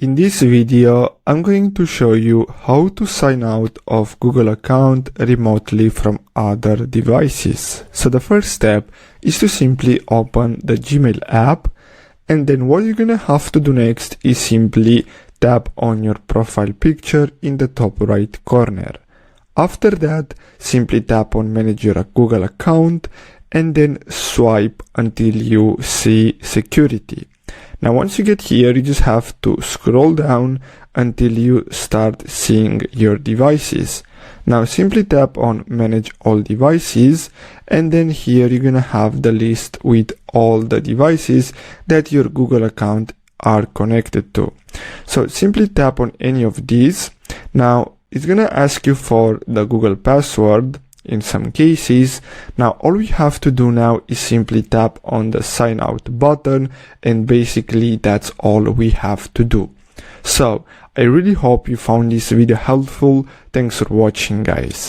In this video, I'm going to show you how to sign out of Google account remotely from other devices. So the first step is to simply open the Gmail app, and then what you're gonna have to do next is simply tap on your profile picture in the top right corner. After that, simply tap on Manage your Google account and then swipe until you see Security. Now once you get here, you just have to scroll down until you start seeing your devices. Now simply tap on Manage all devices, and then here you're gonna have the list with all the devices that your Google account are connected to. So simply tap on any of these. Now it's gonna ask you for the Google password in some cases. Now all we have to do now is simply tap on the sign out button, and basically that's all we have to do. So I really hope you found this video helpful. Thanks for watching, guys.